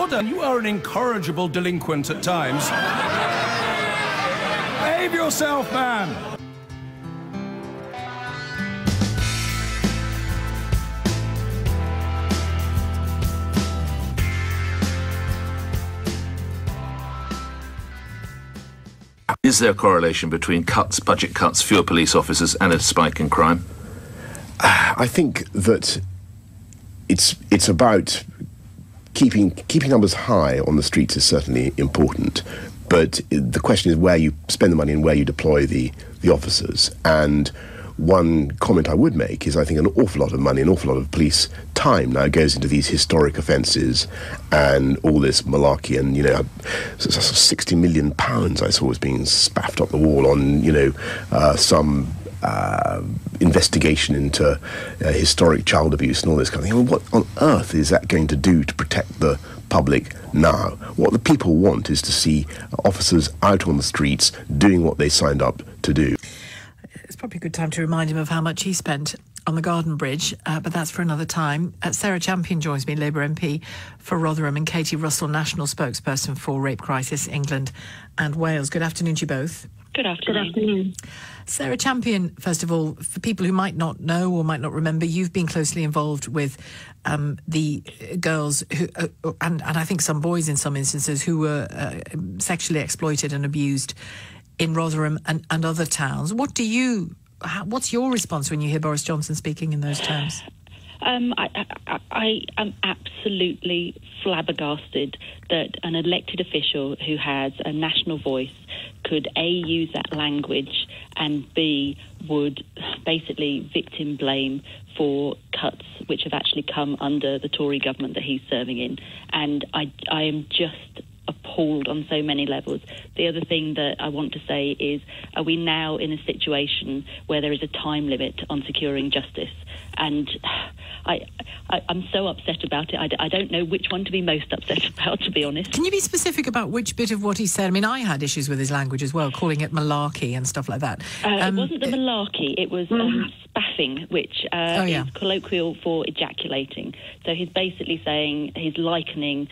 order. You are an incorrigible delinquent at times. Behave yourself, man. Is there a correlation between budget cuts, fewer police officers, and a spike in crime? I think that it's about keeping numbers high on the streets is certainly important, but the question is where you spend the money and where you deploy the officers. And one comment I would make is I think an awful lot of money, an awful lot of police time now goes into these historic offences and all this malarkey, and, £60 million I saw was being spaffed up the wall on, some investigation into historic child abuse and all this kind of thing. What on earth is that going to do to protect the public now? What the people want is to see officers out on the streets doing what they signed up to do. It's probably a good time to remind him of how much he spent on the Garden Bridge, but that's for another time. Sarah Champion joins me, Labour MP for Rotherham, and Katie Russell, National Spokesperson for Rape Crisis England and Wales. Good afternoon to you both. Good afternoon. Good afternoon. Sarah Champion, first of all, for people who might not know or might not remember, you've been closely involved with the girls who, and I think some boys in some instances, who were sexually exploited and abused in Rotherham and other towns. What's your response when you hear Boris Johnson speaking in those terms? I am absolutely flabbergasted that an elected official who has a national voice could A, use that language, and B, would basically victim blame for cuts which have actually come under the Tory government that he's serving in. And I am just appalled on so many levels. The other thing that I want to say is, are we now in a situation where there is a time limit on securing justice? And I'm so upset about it. I don't know which one to be most upset about, to be honest. Can you be specific about which bit of what he said? I mean, I had issues with his language as well, calling it malarkey and stuff like that. It wasn't the malarkey, it was spaffing, which is colloquial for ejaculating. So he's basically saying, he's likening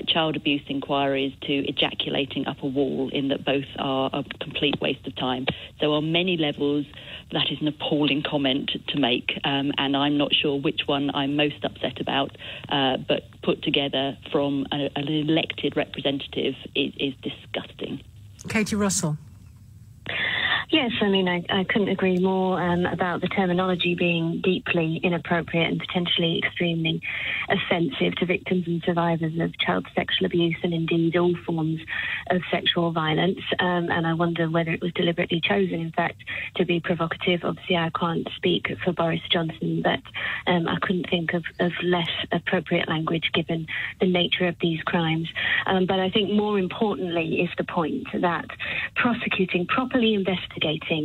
child abuse inquiries to ejaculating up a wall, in that both are a complete waste of time. So on many levels, that is an appalling comment to make, and I'm not sure which one I'm most upset about, but put together from an elected representative is disgusting. Katie Russell. Yes, I mean, I couldn't agree more about the terminology being deeply inappropriate and potentially extremely offensive to victims and survivors of child sexual abuse, and indeed all forms of sexual violence. And I wonder whether it was deliberately chosen, in fact, to be provocative. Obviously, I can't speak for Boris Johnson, but I couldn't think of less appropriate language given the nature of these crimes. But I think more importantly is the point that prosecuting, properly investigating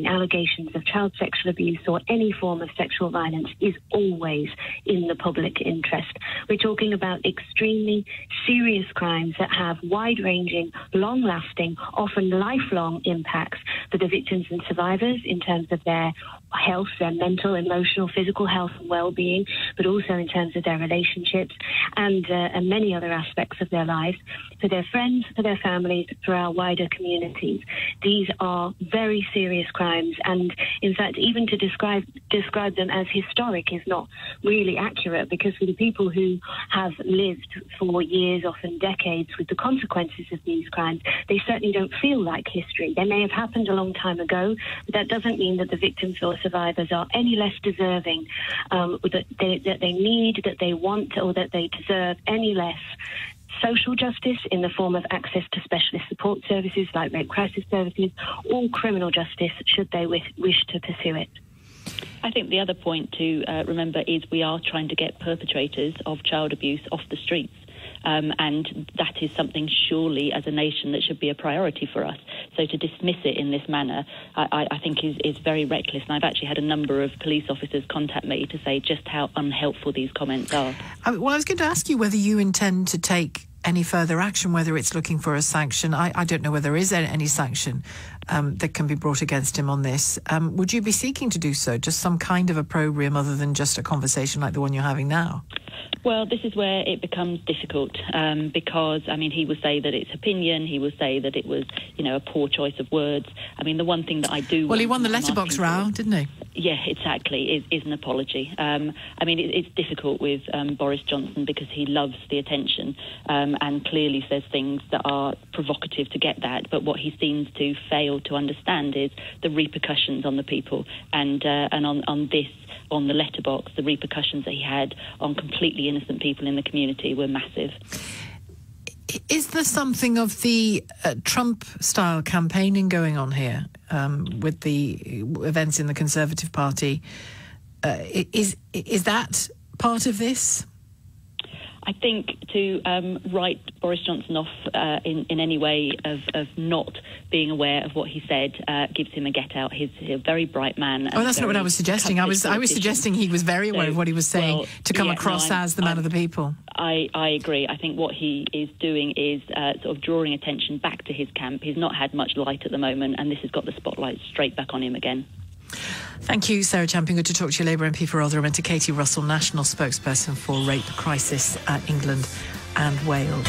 allegations of child sexual abuse or any form of sexual violence is always in the public interest. We're talking about extremely serious crimes that have wide-ranging, long-lasting, often lifelong impacts for the victims and survivors in terms of their health, their mental, emotional, physical health and well-being, but also in terms of their relationships and many other aspects of their lives, for their friends, for their families, for our wider communities. These are very serious crimes, and in fact, even to describe them as historic is not really accurate, because for the people who have lived for years, often decades, with the consequences of these crimes, they certainly don't feel like history. They may have happened a long time ago, but that doesn't mean that the victims or survivors are any less deserving, that they need, that they want, or that they deserve any less social justice in the form of access to specialist support services like rape crisis services, or criminal justice should they wish to pursue it. I think the other point to remember is we are trying to get perpetrators of child abuse off the streets. And that is something surely as a nation that should be a priority for us. So to dismiss it in this manner, I think is very reckless. And I've actually had a number of police officers contact me to say just how unhelpful these comments are. Well, I was going to ask you whether you intend to take any further action, whether it's looking for a sanction. I don't know whether there is any sanction that can be brought against him on this. Would you be seeking to do so? Just some kind of opprobrium other than just a conversation like the one you're having now? Well, this is where it becomes difficult because, I mean, he will say that it's opinion. He will say that it was, a poor choice of words. I mean, the one thing that I do... Well, he won the letterbox row, didn't he? Yeah, exactly, is an apology. I mean, it's difficult with Boris Johnson because he loves the attention and clearly says things that are provocative to get that. But what he seems to fail to understand is the repercussions on the people and on this, on the letterbox, the repercussions that he had on completely innocent people in the community were massive. Is there something of the Trump-style campaigning going on here with the events in the Conservative Party? Is that part of this? I think to write Boris Johnson off in any way of not being aware of what he said gives him a get out. He's a very bright man. Oh, that's not what I was suggesting. I was suggesting he was very aware of what he was saying to come across as the man of the people. I agree. I think what he is doing is sort of drawing attention back to his camp. He's not had much light at the moment, and this has got the spotlight straight back on him again. Thank you, Sarah Champion. Good to talk to you, Labour MP for Rotherham, and to Katie Russell, National Spokesperson for Rape Crisis England and Wales.